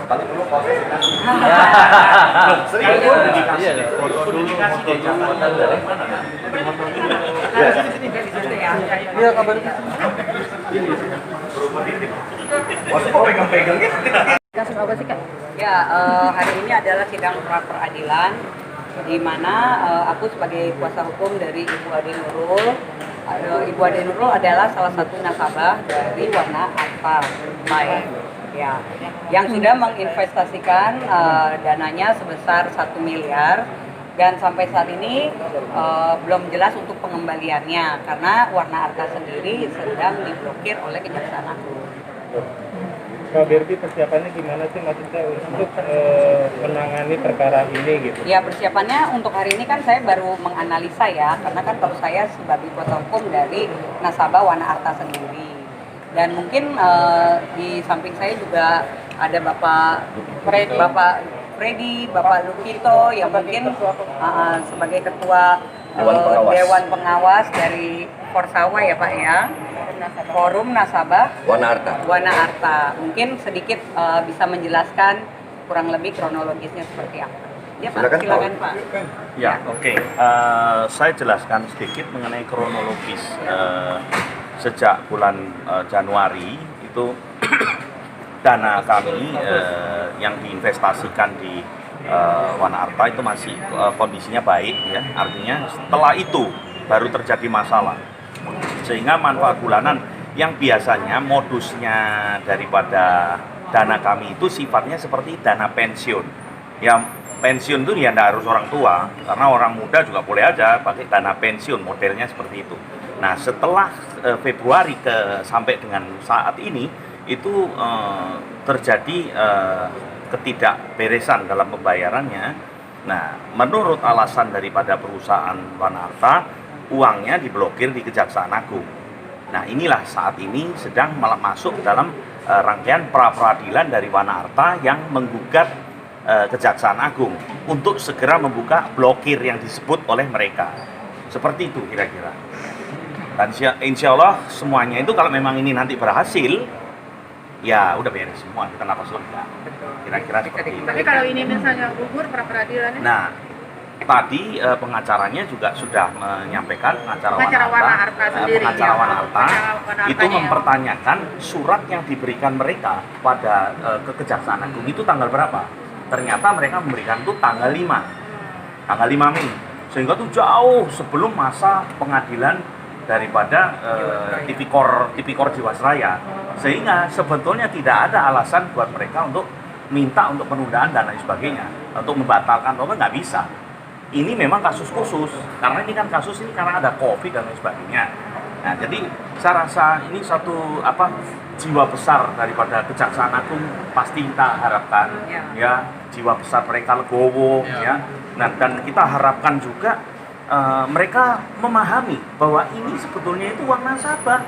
Kali dulu proses dikasih. Sering dikasih. Foto dulu dikasih deh catatan dari mana? Iya kabar. Maksudnya kok pegang-pegang gitu? Kasus apa sih Kak? Ya, hari ini adalah sidang pra peradilan di mana aku sebagai kuasa hukum dari Ibu Ade Nurul. Ibu Ade Nurul adalah salah satu nasabah dari Wana Arta Mai, ya, yang sudah menginvestasikan dananya sebesar 1 miliar dan sampai saat ini belum jelas untuk pengembaliannya karena Wana Arta sendiri sedang diblokir oleh Kejaksaan Agung. Kak Berbi, persiapannya gimana sih maksudnya untuk menangani perkara ini gitu? Ya, persiapannya untuk hari ini kan saya baru menganalisa ya, karena kan kalau saya sebagai kuasa hukum dari nasabah Wana Arta sendiri. Dan mungkin di samping saya juga ada Bapak Freddy, Bapak Lukito yang mungkin sebagai ketua Dewan Pengawas dari Forsawa ya Pak ya. Forum Nasabah Wana Arta. Mungkin sedikit bisa menjelaskan kurang lebih kronologisnya seperti apa. Ya Pak, silakan Pak. Ya, oke. Saya jelaskan sedikit mengenai kronologis sejak bulan Januari itu dana kami yang diinvestasikan di Wana Arta itu masih kondisinya baik ya. Artinya setelah itu baru terjadi masalah. Sehingga manfaat bulanan yang biasanya modusnya daripada dana kami itu sifatnya seperti dana pensiun. Ya pensiun itu ya tidak harus orang tua, karena orang muda juga boleh aja pakai dana pensiun, modelnya seperti itu. Nah setelah Februari sampai dengan saat ini itu terjadi ketidakberesan dalam pembayarannya. Nah menurut alasan daripada perusahaan Wana Arta, uangnya diblokir di Kejaksaan Agung. Nah inilah saat ini sedang masuk dalam rangkaian pra peradilan dari Wana Arta yang menggugat Kejaksaan Agung untuk segera membuka blokir yang disebut oleh mereka. Seperti itu kira-kira. Dan insya Allah semuanya itu kalau memang ini nanti berhasil, ya udah beres semua, kita napas lega. Kira-kira seperti itu. Tapi kalau ini misalnya gugur pra peradilannya? Nah, tadi pengacaranya juga sudah menyampaikan, pengacara Wana Arta sendiri, pengacara ya. Wana Arta itu ya. mempertanyakan surat yang diberikan mereka pada ke Kejaksaan Agung itu tanggal berapa. Ternyata mereka memberikan itu tanggal 5 Mei, sehingga itu jauh sebelum masa pengadilan daripada Tipikor Jiwasraya, sehingga sebetulnya tidak ada alasan buat mereka untuk minta untuk penundaan dan lain sebagainya, untuk membatalkan atau nggak bisa. Ini memang kasus khusus, karena ini kan kasus ini karena ada COVID dan lain sebagainya. Nah, jadi saya rasa ini satu jiwa besar daripada Kejaksaan Agung pasti kita harapkan ya jiwa besar mereka legowo ya. Nah, dan kita harapkan juga mereka memahami bahwa ini sebetulnya itu uang nasabah,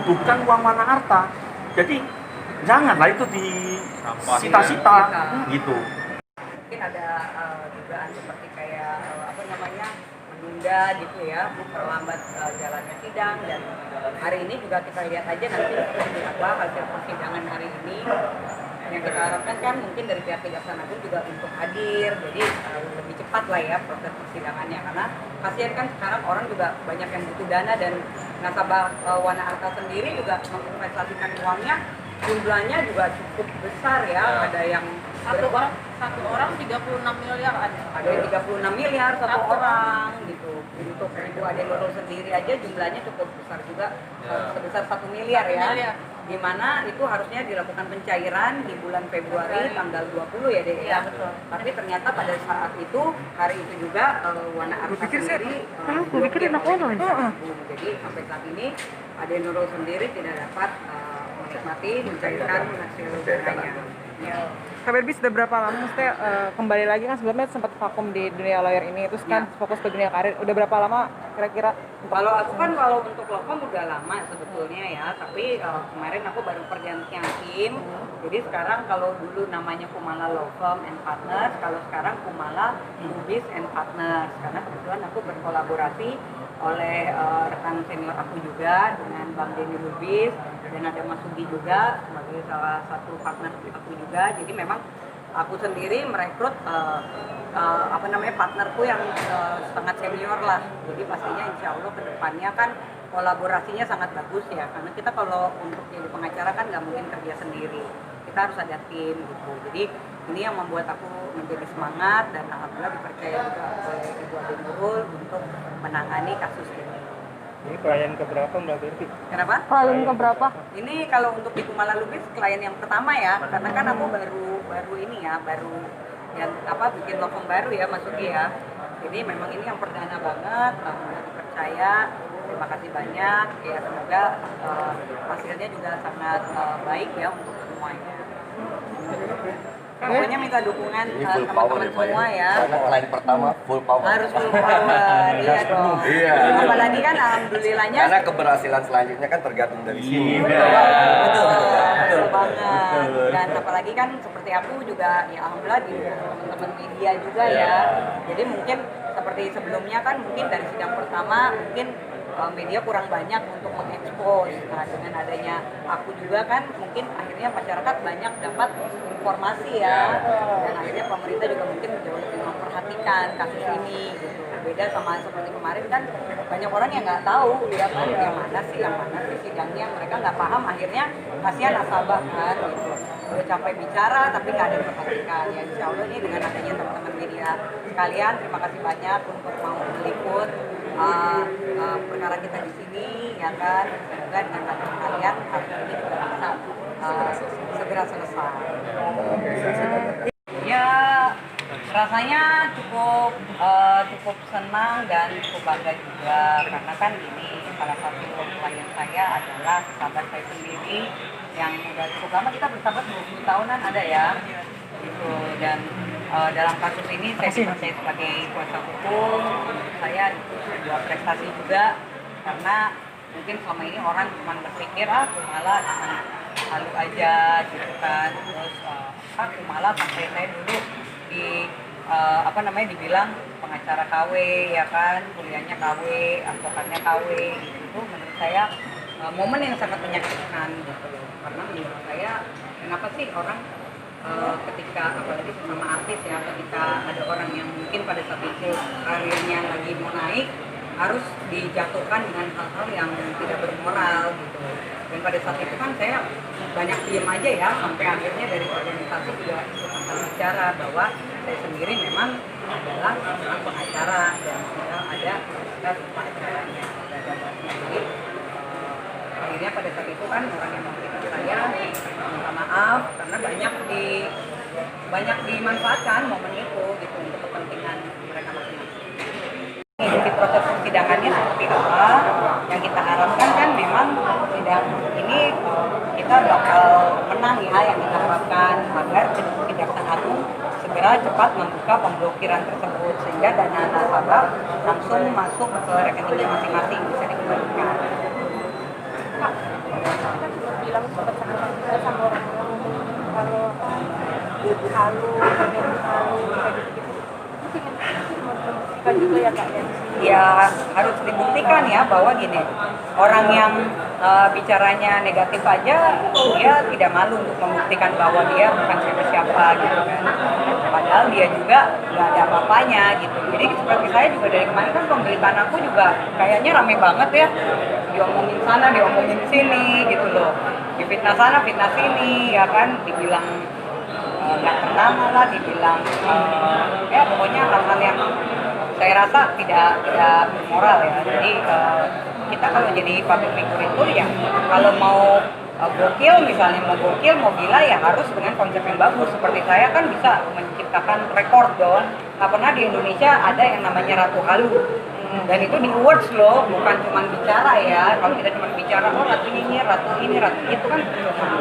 bukan uang Wana Arta. Jadi janganlah itu disita-sita gitu. Mungkin ada dugaan seperti kayak menunda gitu ya, memperlambat jalannya sidang, dan hari ini juga kita lihat aja nanti seperti apa hasil persidangan hari ini. Yang kita harapkan kan mungkin dari pihak Kejaksaan Agung juga untuk hadir, jadi lebih cepat lah ya proses persidangannya, karena kasihan kan sekarang orang juga banyak yang butuh dana, dan nasabah Wana Arta sendiri juga menginvestasikan uangnya, jumlahnya juga cukup besar ya. Ada yang satu orang 36 miliar ada yang 36 miliar satu orang gitu. Untuk Ibu Ade Nurul sendiri aja jumlahnya cukup besar juga, sebesar 1 miliar ya. Di mana itu harusnya dilakukan pencairan di bulan Februari tanggal 20 ya Dek ya. Betul. Tapi ternyata pada saat itu, hari itu juga Wana Arta sendiri jadi sampai saat ini Ade Nurul sendiri tidak dapat menikmati mencairkan hasil dananya. Ya. Kak Berbi sudah berapa lama maksudnya kembali lagi, kan sebelumnya sempat vakum di dunia lawyer ini, terus kan fokus ke dunia karir, udah berapa lama kira-kira? Kalau aku kan kalau untuk law udah lama sebetulnya ya, tapi kemarin aku baru pergantian tim. Jadi sekarang kalau dulu namanya Kumala Law Firm and Partners, kalau sekarang Kumala Lubis and Partners, karena kebetulan aku berkolaborasi oleh rekan senior aku juga dengan Bang Denny Lubis, dan ada Mas Sugi juga sebagai salah satu partner aku juga. Jadi memang aku sendiri merekrut apa namanya partnerku yang sangat senior lah. Jadi pastinya insya Allah kedepannya kan kolaborasinya sangat bagus ya. Karena kita kalau untuk jadi pengacara kan nggak mungkin kerja sendiri. Kita harus ada tim gitu. Jadi ini yang membuat aku menjadi semangat dan alhamdulillah dipercaya juga oleh Ibu Ade Nurul untuk menangani kasus ini. Ini klien keberapa Mbak Berti? Kenapa? Klien keberapa? Ini kalau untuk di Kumala Lubis klien yang pertama ya, karena kan aku baru ini ya, baru yang bikin lokom baru ya masuknya ya. Jadi memang ini yang perdana banget, dipercaya. Terima kasih banyak ya, semoga hasilnya juga sangat baik ya untuk semuanya. Pokoknya minta dukungan teman-teman semua ya. Karena klien pertama full power. Harus full power, iya dong. Iya. Apalagi kan alhamdulillahnya. Karena keberhasilan selanjutnya kan tergantung dari sini. Betul banget. Dan apalagi kan seperti aku juga ya alhamdulillah di teman-teman media juga ya. Jadi mungkin seperti sebelumnya kan mungkin dari sidang pertama mungkin media kurang banyak untuk mengekspos. Nah, dengan adanya aku juga kan mungkin akhirnya masyarakat banyak dapat informasi ya. Dan akhirnya pemerintah juga mungkin jauh lebih memperhatikan kasus ini gitu. Beda sama seperti kemarin kan banyak orang yang nggak tahu ya kan yang mana sih sidangnya, mereka nggak paham, akhirnya kasihan nasabah kan gitu. Udah capek bicara tapi nggak ada yang perhatikan ya. Insya Allah ini dengan adanya teman-teman media sekalian, terima kasih banyak untuk mau meliput perkara kita di sini ya kan. Semoga dengan bantuan kalian kasus ini juga bisa segera selesai. Ya rasanya cukup senang dan cukup bangga juga karena kan ini salah satu klien saya adalah sahabat saya sendiri yang udah cukup lama, kita bersahabat 20 tahunan ada ya gitu. Dan dalam kasus ini saya dipercaya sebagai kuasa hukum, saya sebuah prestasi juga karena mungkin selama ini orang cuma berpikir malah cuma halu aja gitu kan, terus malah sampai saya dulu dibilang pengacara KW ya kan, kuliahnya KW, advokatnya KW gitu. Menurut saya momen yang sangat menyakitkan gitu loh, karena menurut saya kenapa sih orang ketika apalagi sesama artis ya, ketika ada orang yang mungkin pada saat itu karirnya lagi mau naik harus dijatuhkan dengan hal-hal yang tidak bermoral gitu. Dan pada saat itu kan saya banyak diem aja ya, sampai akhirnya dari organisasi juga ikut bicara bahwa saya sendiri memang adalah seorang pengacara dan ada pengacaranya. Jadi akhirnya pada saat itu kan orang yang memberitahu saya minta maaf karena banyak dimanfaatkan momen itu gitu untuk kepentingan mereka masing-masing. Di proses persidangannya seperti apa yang kita harapkan kan memang sidang ini kita bakal menang ya, yang kita harapkan agar Kejaksaan Agung segera cepat membuka pemblokiran tersebut sehingga dana nasabah langsung masuk ke rekeningnya masing-masing bisa dikembalikan. Kak, kan sempat bilang sempat sama orang-orang kalau halu kayak gitu-gitu. Itu ingin membuktikan juga ya Kak ya? Ya harus dibuktikan ya bahwa gini, orang yang bicaranya negatif aja dia tidak malu untuk membuktikan bahwa dia bukan siapa-siapa gitu kan. Padahal dia juga nggak ada apa-apanya gitu. Jadi seperti saya juga dari kemarin kan pemberitaan aku juga kayaknya rame banget ya, diomongin sana diomongin sini gitu loh, difitnah sana fitnah sini ya kan, dibilang nggak bernama lah, dibilang ya pokoknya hal-hal yang saya rasa tidak moral ya. Jadi kita kalau jadi public figure itu ya kalau mau gokil, misalnya mau gokil, mau gila ya harus dengan konsep yang bagus. Seperti saya kan bisa menciptakan rekor dong. Nggak pernah di Indonesia ada yang namanya Ratu Halu. Dan itu di awards loh, bukan cuma bicara ya. Kalau kita cuma bicara, oh ratu ini, ratu itu kan percuma.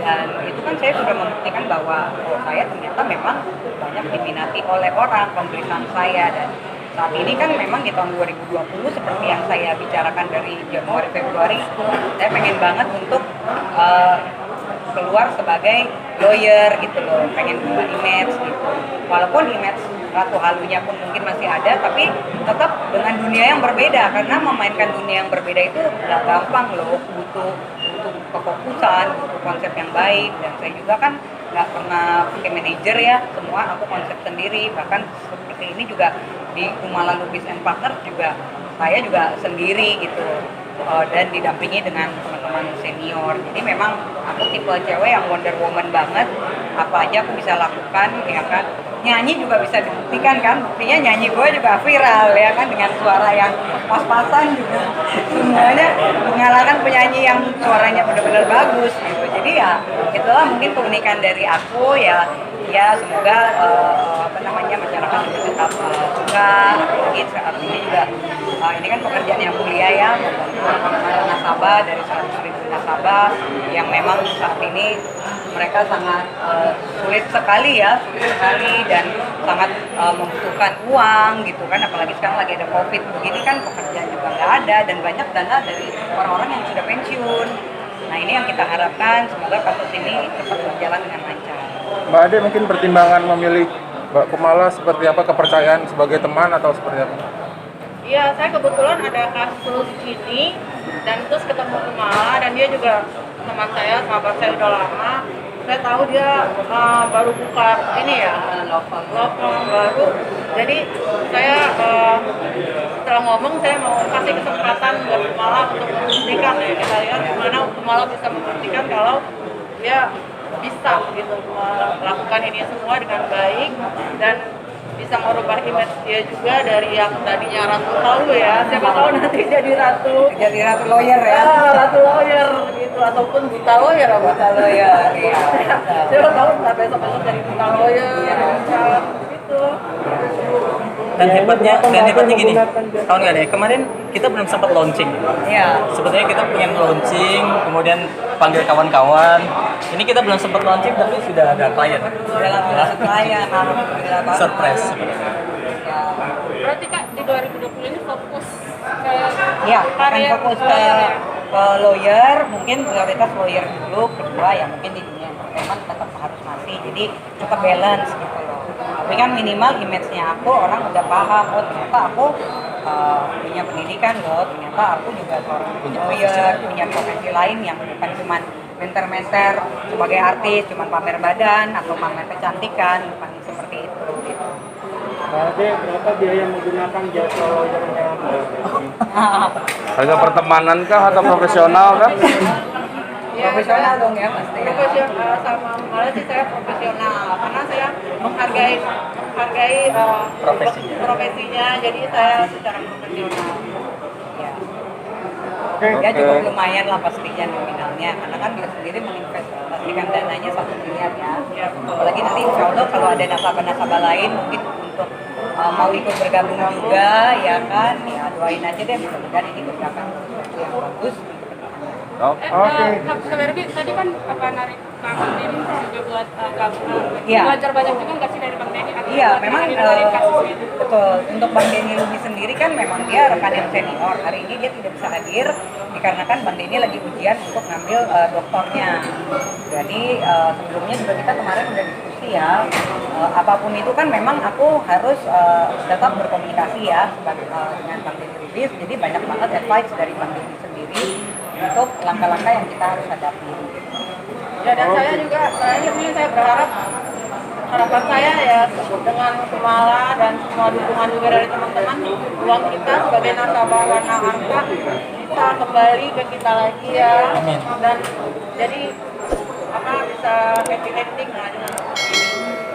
Dan itu kan saya sudah membuktikan bahwa saya ternyata memang banyak diminati oleh orang pemberitaan saya. Dan saat ini kan memang di tahun 2020 seperti yang saya bicarakan dari Januari Februari, saya pengen banget untuk keluar sebagai lawyer gitu loh, pengen buat image gitu. Walaupun image Ratu Halunya pun mungkin masih ada, tapi tetap dengan dunia yang berbeda, karena memainkan dunia yang berbeda itu nggak gampang loh, butuh kefokusan, butuh konsep yang baik. Dan saya juga kan nggak pernah pakai manajer ya, semua aku konsep sendiri. Bahkan seperti ini juga di Kumala Lubis and Partners juga saya juga sendiri gitu. Dan didampingi dengan teman-teman senior. Jadi memang aku tipe cewek yang Wonder Woman banget. Apa aja aku bisa lakukan, ya kan. Nyanyi juga bisa dibuktikan kan. Buktinya nyanyi gue juga viral ya kan, dengan suara yang pas-pasan juga. Semuanya mengalahkan penyanyi yang suaranya benar-benar bagus gitu. Jadi ya itulah mungkin keunikan dari aku ya. Ya semoga masyarakat juga tetap suka. Apalagi saat ini juga ini kan pekerjaan yang mulia ya, para nasabah dari 100.000 nasabah yang memang saat ini mereka sangat sulit sekali dan sangat membutuhkan uang gitu kan, apalagi sekarang lagi ada COVID begini kan, pekerjaan juga nggak ada dan banyak dana dari orang-orang yang sudah pensiun. Nah ini yang kita harapkan, semoga kasus ini cepat berjalan dengan lancar. Mbak Ade, mungkin pertimbangan memilih Mbak Kumala seperti apa, kepercayaan sebagai teman atau seperti apa? Iya, saya kebetulan ada kasus ini dan terus ketemu Kumala dan dia juga teman saya, sahabat saya udah lama. Saya tahu dia baru buka ini ya, lowong baru. Jadi saya setelah ngomong, saya mau kasih kesempatan buat Kumala untuk membuktikan ya. Kita lihat gimana Kumala bisa membuktikan kalau dia bisa gitu melakukan ini semua dengan baik dan bisa merubah image dia juga dari yang tadinya ratu halu ya, siapa tahu nanti jadi ratu lawyer ya. Ratu lawyer gitu, ataupun buta lawyer Iya. siapa tahu nggak besok jadi buta lawyer gitu. Dan hebatnya gini, tahun nggak deh, kemarin kita belum sempat launching. Iya. Sebetulnya kita pengen launching, kemudian panggil kawan-kawan. Ini kita belum sempat launching tapi sudah ada klien. Dalam klien, alhamdulillah banget. Surprise. Ya. Berarti Kak di 2020 ini fokus ke Ya, akan karir fokus lawyer ya? ke lawyer, mungkin prioritas lawyer dulu, kedua ya mungkin di dunia entertainment tetap harus masih, jadi tetap balance gitu loh. Tapi kan minimal image-nya aku, orang udah paham, oh ternyata aku punya pendidikan loh, ternyata aku juga seorang lawyer, punya profesi lain yang bukan cuma menter-menter sebagai artis, cuma pamer badan atau pamer kecantikan, bukan seperti itu gitu. Mbak Ade, berapa biaya menggunakan jasa lawyernya? Harga pertemanan kah atau profesional kah? Profesional dong ya pasti. Profesional sama malah sih saya profesional karena saya menghargai profesinya, jadi saya secara profesional. Ya cukup lumayan lah pastinya nominalnya, karena kan dia sendiri menginvestasikan dananya 1 miliar ya. Apalagi nanti insya Allah kalau ada nasabah-nasabah lain mungkin untuk mau ikut bergabung juga ya kan, ya doain aja deh, mudah-mudahan ini merupakan sesuatu yang bagus. Oke. Kak Berbi, tadi kan narik Kang Denny juga buat Iya. belajar banyak juga nggak sih dari Kang Denny? Iya, memang kasus itu. betul. Untuk Bang Denny Lubis sendiri kan memang dia rekan yang senior. Hari ini dia tidak bisa hadir dikarenakan Bang Denny lagi ujian untuk ngambil doktornya. Jadi sebelumnya juga kita kemarin udah diskusi ya. Apapun itu kan memang aku harus tetap berkomunikasi ya dengan Bang Denny Lubis. Jadi banyak banget advice dari Bang Denny sendiri untuk langkah-langkah yang kita harus hadapi. Ya, dan saya berharap harapan saya ya dengan Kumala dan semua dukungan juga dari teman-teman, uang kita sebagai nasabah Warna Arka bisa kembali ke kita lagi ya. Dan jadi bisa happy ending lah dengan ini.